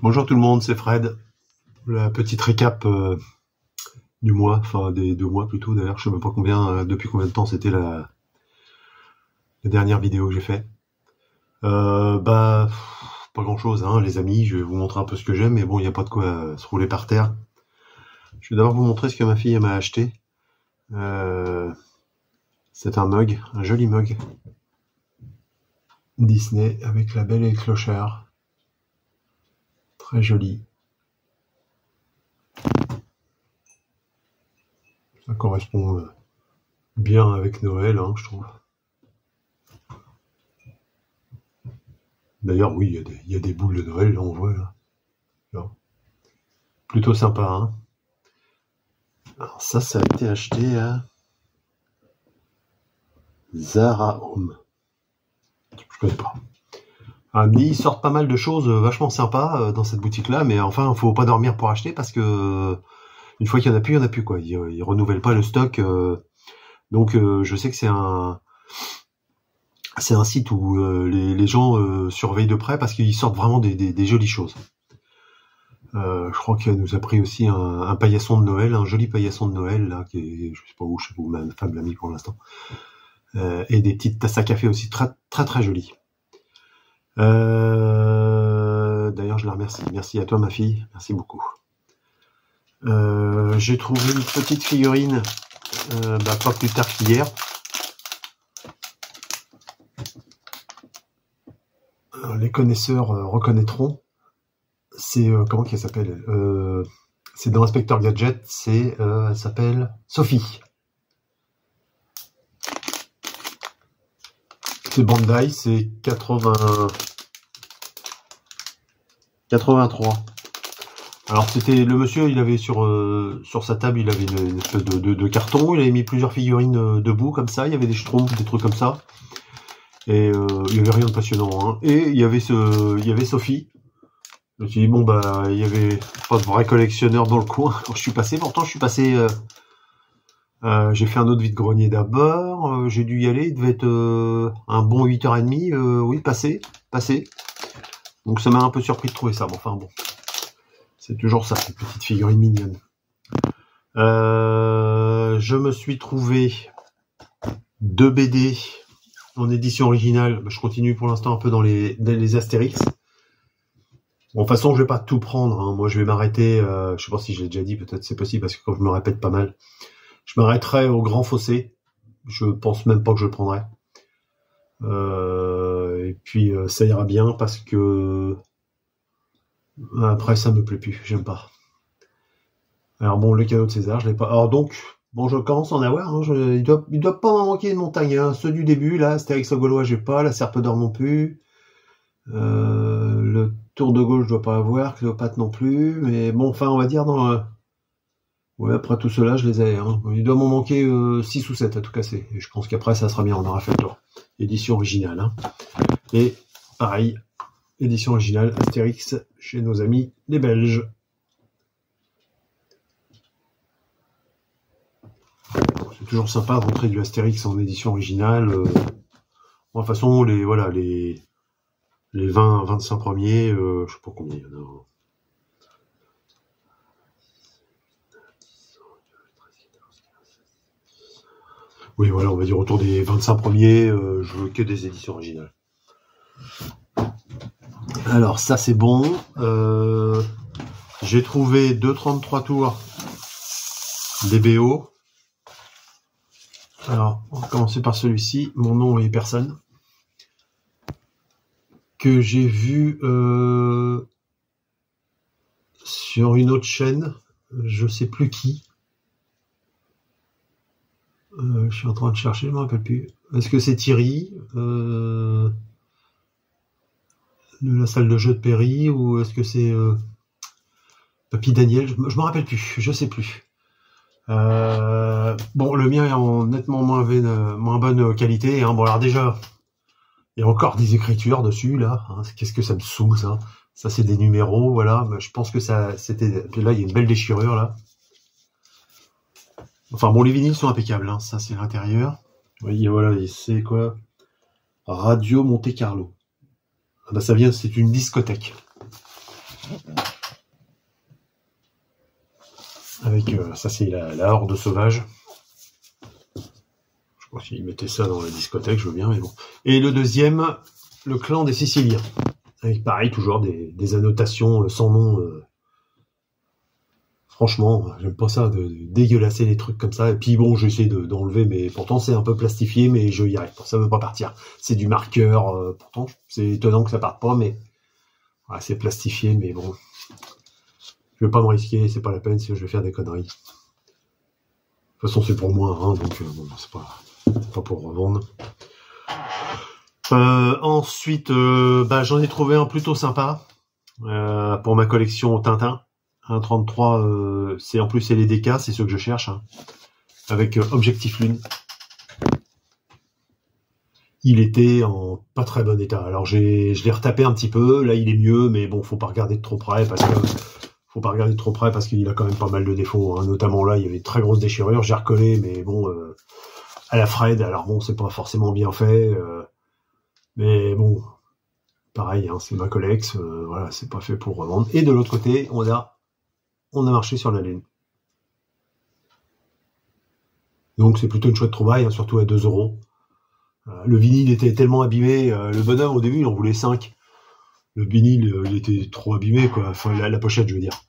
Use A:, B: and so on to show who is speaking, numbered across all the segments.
A: Bonjour tout le monde, c'est Fred. La petite récap du mois, enfin des 2 mois plutôt d'ailleurs, je sais même pas depuis combien de temps c'était la dernière vidéo que j'ai fait. Pas grand chose, hein, les amis, je vais vous montrer un peu ce que j'aime, mais bon, il n'y a pas de quoi se rouler par terre. Je vais d'abord vous montrer ce que ma fille elle m'a acheté. C'est un mug, un joli mug Disney avec la Belle et le Clochard. Très joli. Ça correspond bien avec Noël, hein, je trouve. D'ailleurs, oui, il y a des boules de Noël, là, on voit, là. Plutôt sympa, hein. Alors ça a été acheté à Zara Home. Je connais pas. Ils sortent pas mal de choses vachement sympas dans cette boutique-là, mais enfin, faut pas dormir pour acheter parce que une fois qu'il y en a plus, il y en a plus, quoi. Ils renouvellent pas le stock. Donc, je sais que c'est un site où les gens surveillent de près parce qu'ils sortent vraiment des jolies choses. Je crois qu'elle nous a pris aussi un paillasson de Noël, un joli paillasson de Noël, là, qui est, je sais pas où ma femme l'a mis pour l'instant. Et des petites tasses à café aussi très très très jolies. D'ailleurs, je la remercie. Merci à toi, ma fille. Merci beaucoup. J'ai trouvé une petite figurine pas plus tard qu'hier. Les connaisseurs reconnaîtront. C'est comment qu'elle s'appelle c'est dans Inspecteur Gadget. Elle s'appelle Sophie. C'est Bandai, c'est 83. Alors c'était le monsieur, il avait sur sa table, il avait une espèce de carton, il avait mis plusieurs figurines debout comme ça, il y avait des schtroumpfs, des trucs comme ça. Et il y avait rien de passionnant, hein. Et il y avait Sophie. Je me suis dit bon il y avait pas de vrai collectionneur dans le coin quand je suis passé. Pourtant je suis passé j'ai fait un autre vide-grenier d'abord, j'ai dû y aller, il devait être un bon 8h30, oui, passé. Donc ça m'a un peu surpris de trouver ça, mais enfin bon. C'est toujours ça, une petite figurine mignonne. Je me suis trouvé 2 BD en édition originale. Je continue pour l'instant un peu dans les Astérix. Bon, de toute façon, je vais pas tout prendre, hein. Moi, je vais m'arrêter, je sais pas si je l'ai déjà dit, peut-être c'est possible, parce que quand je me répète pas mal, je m'arrêterai au Grand Fossé. Je pense même pas que je le prendrai. Et puis, ça ira bien, parce que après, ça me plaît plus, j'aime pas. Alors bon, le cadeau de César, je l'ai pas. Alors donc, bon, je commence à en avoir, hein. Il doit pas m'en manquer une montagne, hein. Ceux du début, là, Astérix au Gaulois, j'ai pas, la Serpe d'Or non plus. Le Tour de Gaulle, je dois pas avoir, Cléopâtre non plus, mais bon, enfin, on va dire ouais, après tout cela, je les ai, hein. Il doit m'en manquer 6 ou 7 à tout casser. Et je pense qu'après, ça sera bien, on aura fait le tour. Édition originale, hein. Et pareil, édition originale, Astérix, chez nos amis les Belges. C'est toujours sympa de rentrer du Astérix en édition originale. De toute façon, les 20-25 premiers, je sais pas combien il y en a. Oui, voilà, on va dire autour des 25 premiers, je veux que des éditions originales. Alors, ça, c'est bon. J'ai trouvé 2,33 tours des BO. Alors, on va commencer par celui-ci. Mon nom est personne. Que j'ai vu sur une autre chaîne. Je sais plus qui. Je suis en train de chercher, je me rappelle plus. Est-ce que c'est Thierry de la salle de jeu de Perry, ou est-ce que c'est Papy Daniel? Je me rappelle plus, je sais plus. Bon, le mien est en nettement moins bonne qualité, hein. Bon, alors déjà, il y a encore des écritures dessus, là, hein. Qu'est-ce que ça me saoule, ça. Ça, c'est des numéros, voilà. Mais je pense que c'était... Puis là, il y a une belle déchirure, là. Enfin bon, les vinyles sont impeccables, hein. Ça c'est l'intérieur. Oui, voilà, c'est quoi? Radio Monte Carlo. Ah bah ça vient, c'est une discothèque. Avec, ça c'est la horde sauvage. Je crois qu'ils mettaient ça dans la discothèque, je veux bien, mais bon. Et le deuxième, le clan des Siciliens. Avec pareil, toujours des annotations sans nom. Franchement, j'aime pas ça, de dégueulasser les trucs comme ça. Et puis bon, j'essaie d'enlever, mais pourtant c'est un peu plastifié, mais je y arrive. Ça veut pas partir. C'est du marqueur, pourtant c'est étonnant que ça parte pas, mais ouais, c'est plastifié, mais bon. Je vais pas me risquer, c'est pas la peine si je vais faire des conneries. De toute façon, c'est pour moi, hein, donc bon, c'est pas pour revendre. Ensuite, j'en ai trouvé un plutôt sympa pour ma collection Tintin. Un 33, en plus c'est les DK, c'est ceux que je cherche, hein, avec Objectif Lune. Il était en pas très bon état. Alors je l'ai retapé un petit peu, là il est mieux, mais bon, faut pas regarder de trop près parce qu'il a quand même pas mal de défauts, hein. Notamment là, il y avait de très grosses déchirures, j'ai recollé, mais bon, à la Fred, alors bon, c'est pas forcément bien fait, mais bon, pareil, hein, c'est ma collex, voilà, c'est pas fait pour revendre. Et de l'autre côté, on a marché sur la Lune. Donc c'est plutôt une chouette trouvaille, hein, surtout à 2 €. Le vinyle était tellement abîmé, le bonhomme au début il en voulait 5. Le vinyle il était trop abîmé, quoi. Enfin la pochette je veux dire.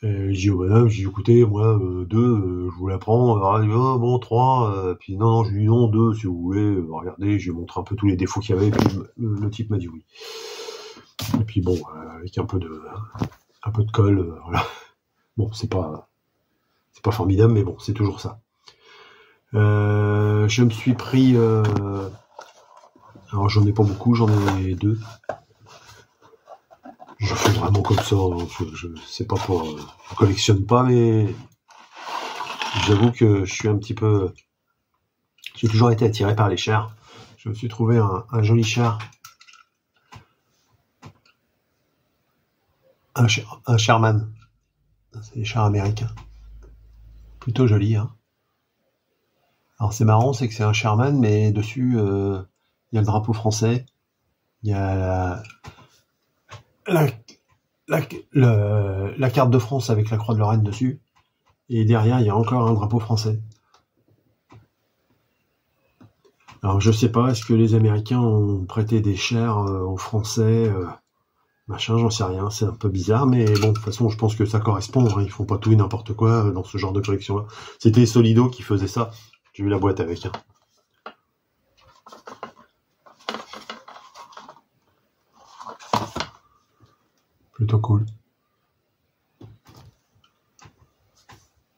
A: J'ai dit au bonhomme, j'ai dit écoutez, moi 2, je vous la prends. Alors, il dit, oh, bon 3, puis non, je lui dis non 2 si vous voulez. Regardez, je lui ai montré un peu tous les défauts qu'il y avait, puis le type m'a dit oui. Et puis bon, avec un peu de colle, voilà. Bon, c'est pas formidable, mais bon, c'est toujours ça. Je me suis pris, alors j'en ai pas beaucoup, j'en ai 2. Je fais vraiment comme ça, hein. Je sais pas pour, je collectionne pas, mais j'avoue que je suis un petit peu, j'ai toujours été attiré par les chars. Je me suis trouvé un joli char. Un Sherman. C'est des chars américains. Plutôt joli, hein. Alors c'est marrant, c'est que c'est un Sherman, mais dessus, il y a le drapeau français. Il y a la carte de France avec la croix de Lorraine dessus. Et derrière, il y a encore un drapeau français. Alors je sais pas, est-ce que les Américains ont prêté des chars aux Français, machin, j'en sais rien, c'est un peu bizarre, mais bon, de toute façon, je pense que ça correspond, hein. Ils font pas tout et n'importe quoi dans ce genre de collection-là. C'était Solido qui faisait ça. J'ai vu la boîte avec, hein. Plutôt cool.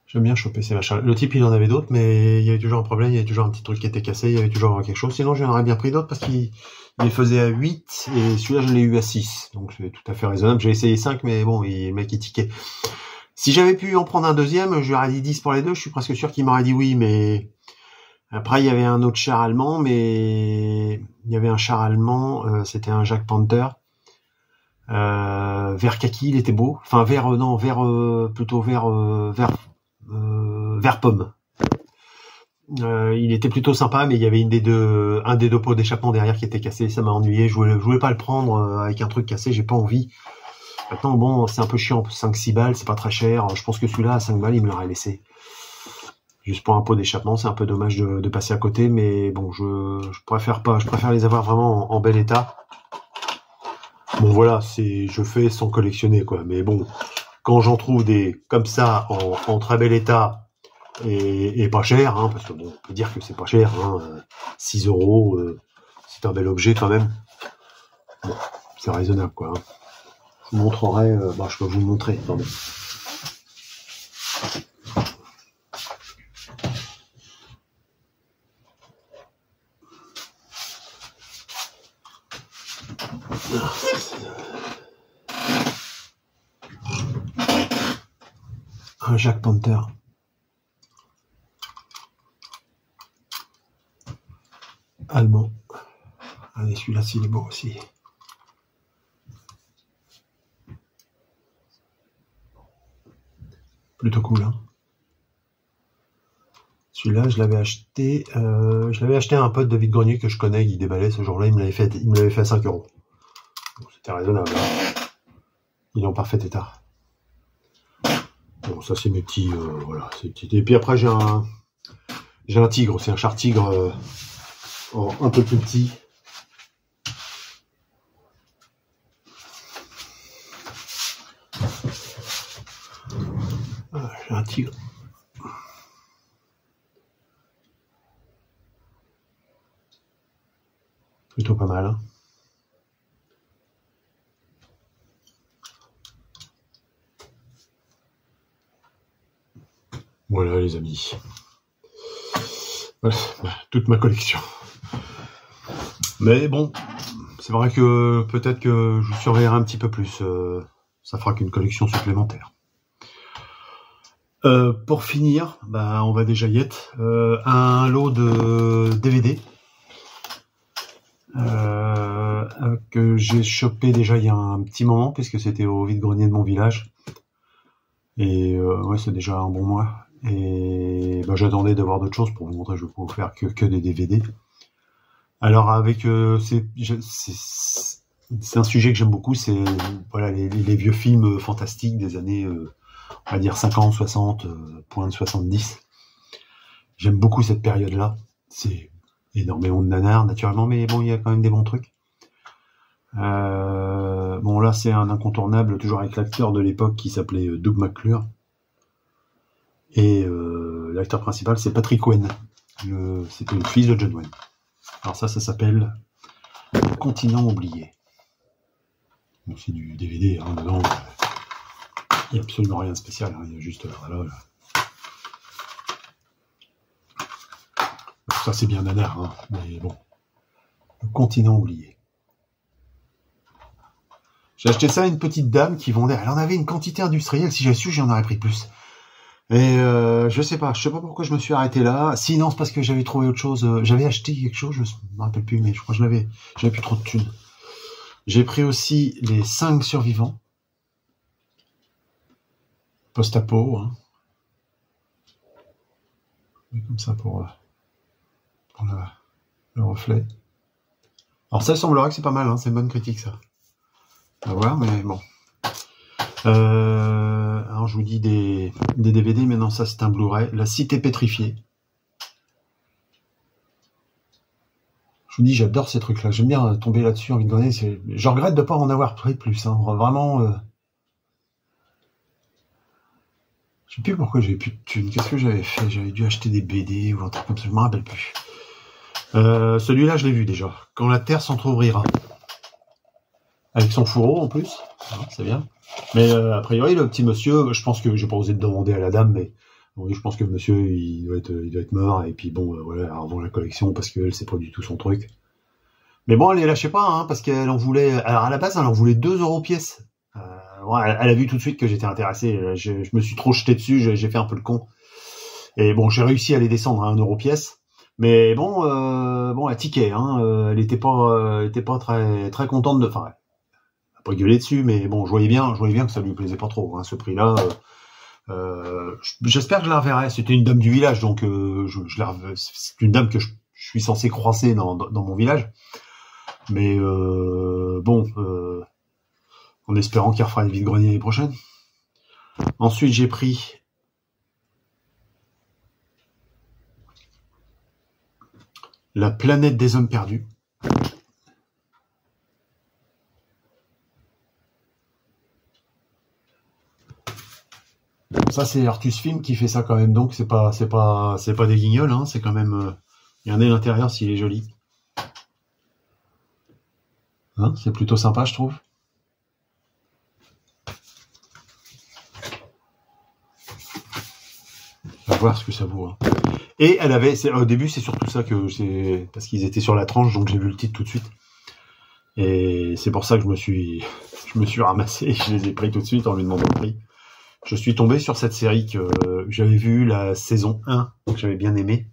A: J'aime bien choper ces machins. Le type, il en avait d'autres, mais il y avait toujours un problème, il y avait toujours un petit truc qui était cassé, il y avait toujours quelque chose. Sinon, j'en aurais bien pris d'autres parce qu'il les faisait à 8 et celui-là, je l'ai eu à 6. Donc, c'est tout à fait raisonnable. J'ai essayé 5, mais bon, le mec, il tiquait. Si j'avais pu en prendre un deuxième, je lui aurais dit 10 pour les deux. Je suis presque sûr qu'il m'aurait dit oui, mais après, il y avait un autre char allemand, mais il y avait un char allemand, c'était un Jack Panther. Vert kaki, il était beau. Enfin, plutôt vert pomme. Il était plutôt sympa, mais il y avait un des deux pots d'échappement derrière qui était cassé. Ça m'a ennuyé. Je voulais pas le prendre avec un truc cassé. J'ai pas envie. Maintenant, bon, c'est un peu chiant. 5-6 balles, c'est pas très cher. Je pense que celui-là, à 5 balles, il me l'aurait laissé. Juste pour un pot d'échappement, c'est un peu dommage de passer à côté, mais bon, je préfère pas. Je préfère les avoir vraiment en bel état. Bon, voilà, je fais sans collectionner, quoi. Mais bon, quand j'en trouve des comme ça en très bel état et pas cher, hein, parce que bon, on peut dire que c'est pas cher, hein, 6 €, c'est un bel objet quand même. Bon, c'est raisonnable, quoi. Je vous montrerai, je peux vous le montrer. Attendez. Un Jack Panther. Allemand. Allez, celui-là, s'il est beau aussi. Plutôt cool, hein. Celui-là, je l'avais acheté à un pote de vide-grenier que je connais, il déballait ce jour-là, il me l'avait fait à 5 €. Bon, c'était raisonnable, hein. Il est en parfait état. Bon, ça c'est mes petits, voilà. Et puis après j'ai un tigre, c'est un char tigre un peu plus petit. J'ai un tigre. Plutôt pas mal. Hein. Voilà les amis. Voilà, toute ma collection. Mais bon, c'est vrai que peut-être que je surveillerai un petit peu plus. Ça fera qu'une collection supplémentaire. Pour finir, on va déjà y être. Un lot de DVD que j'ai chopé déjà il y a un petit moment, puisque c'était au vide-grenier de mon village. Et ouais, c'est déjà un bon mois. Et j'attendais d'avoir d'autres choses pour vous montrer. Je vais pas vous faire que des DVD. Alors avec c'est un sujet que j'aime beaucoup, c'est voilà les vieux films fantastiques des années on va dire 50, 60, point de 70. J'aime beaucoup cette période-là. C'est énormément de nanars naturellement, mais bon, il y a quand même des bons trucs. Bon là c'est un incontournable, toujours avec l'acteur de l'époque qui s'appelait Doug McClure. Et l'acteur principal c'est Patrick Wayne. C'était le fils de John Wayne. Alors ça s'appelle Le Continent oublié. Bon, c'est du DVD, hein, dedans. Il n'y a absolument rien de spécial, hein, il y a juste voilà. Ça c'est bien nanar, hein, mais bon. Le Continent oublié. J'ai acheté ça à une petite dame qui vendait. Elle en avait une quantité industrielle. Si j'avais su, j'en aurais pris plus. Et je sais pas pourquoi je me suis arrêté là. Sinon, c'est parce que j'avais trouvé autre chose. J'avais acheté quelque chose, je me rappelle plus, mais je crois que j'avais plus trop de thunes. J'ai pris aussi les 5 survivants. Post-apo, hein. Comme ça pour le reflet. Alors ça, il semblerait que c'est pas mal, hein. C'est une bonne critique, ça. À voir, mais bon. Alors je vous dis des DVD, mais non, ça c'est un Blu-ray. La Cité pétrifiée. Je vous dis, j'adore ces trucs-là. J'aime bien tomber là-dessus en vide-grenier. Je regrette de pas en avoir pris plus. Hein. Vraiment. Je sais plus pourquoi j'avais plus de thunes. Qu'est-ce que j'avais fait? J'avais dû acheter des BD ou un truc comme ça. Je me rappelle plus. Celui-là, je l'ai vu déjà. Quand la Terre s'entr'ouvrira. Avec son fourreau en plus. C'est bien. Mais a priori, le petit monsieur, je pense que j'ai pas osé demander à la dame, mais oui, je pense que le monsieur, il doit être mort. Et puis bon, voilà, elle revend la collection parce qu'elle, c'est pas du tout son truc. Mais bon, elle les lâchait pas, hein, parce qu'elle en voulait. Alors à la base, elle en voulait 2 € pièce. Elle a vu tout de suite que j'étais intéressé. Je me suis trop jeté dessus, j'ai fait un peu le con. Et bon, j'ai réussi à les descendre à 1 € pièce. Mais bon, elle tiquait, hein. Elle était pas très très contente de. Enfin, pas gueuler dessus, mais bon, je voyais bien que ça lui plaisait pas trop, hein, ce prix-là. J'espère que je la reverrai. C'était une dame du village, donc c'est une dame que je suis censé croiser dans mon village. Mais bon, en espérant qu'il refera une vide-grenier l'année prochaine. Ensuite, j'ai pris La planète des hommes perdus. Ça c'est Artus Film qui fait ça quand même, donc c'est pas des guignols, hein, c'est quand même. Regardez l'intérieur s'il est joli. Hein, c'est plutôt sympa, je trouve. On va voir ce que ça vaut. Hein. Et elle avait, au début c'est surtout ça que c'est parce qu'ils étaient sur la tranche, donc j'ai vu le titre tout de suite. Et c'est pour ça que je me suis ramassé, je les ai pris tout de suite en lui demandant le prix. Je suis tombé sur cette série que j'avais vue la saison 1, que j'avais bien aimé.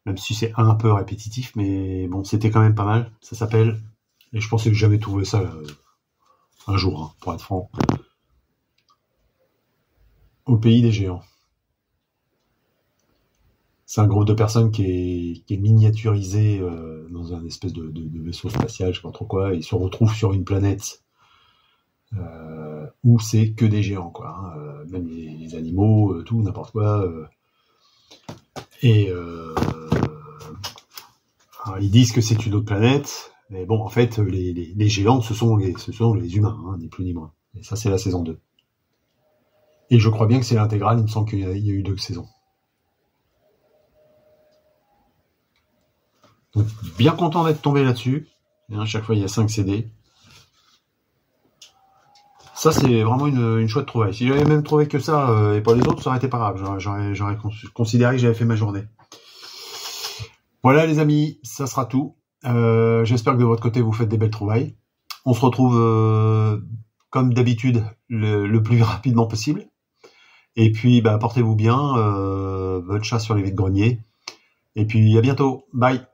A: Même si c'est un peu répétitif, mais bon, c'était quand même pas mal. Ça s'appelle, et je pensais que j'avais trouvé ça un jour, hein, pour être franc. Au pays des géants. C'est un groupe de personnes qui est miniaturisé dans un espèce de vaisseau spatial, je sais pas trop quoi, et ils se retrouvent sur une planète où c'est que des géants, quoi. Hein, même les animaux, tout, n'importe quoi. Alors, ils disent que c'est une autre planète, mais bon, en fait, les géants, ce sont les humains, hein, ni plus ni moins. Et ça, c'est la saison 2. Et je crois bien que c'est l'intégrale, il me semble qu'il y a eu 2 saisons. Donc, bien content d'être tombé là-dessus. Et à chaque fois, il y a 5 CD. Ça, c'est vraiment une chouette trouvaille. Si j'avais même trouvé que ça, et pas les autres, ça aurait été pas grave. J'aurais considéré que j'avais fait ma journée. Voilà, les amis, ça sera tout. J'espère que de votre côté, vous faites des belles trouvailles. On se retrouve, comme d'habitude, le plus rapidement possible. Et puis, portez-vous bien. Bonne chasse sur les vides-greniers. Et puis, à bientôt. Bye.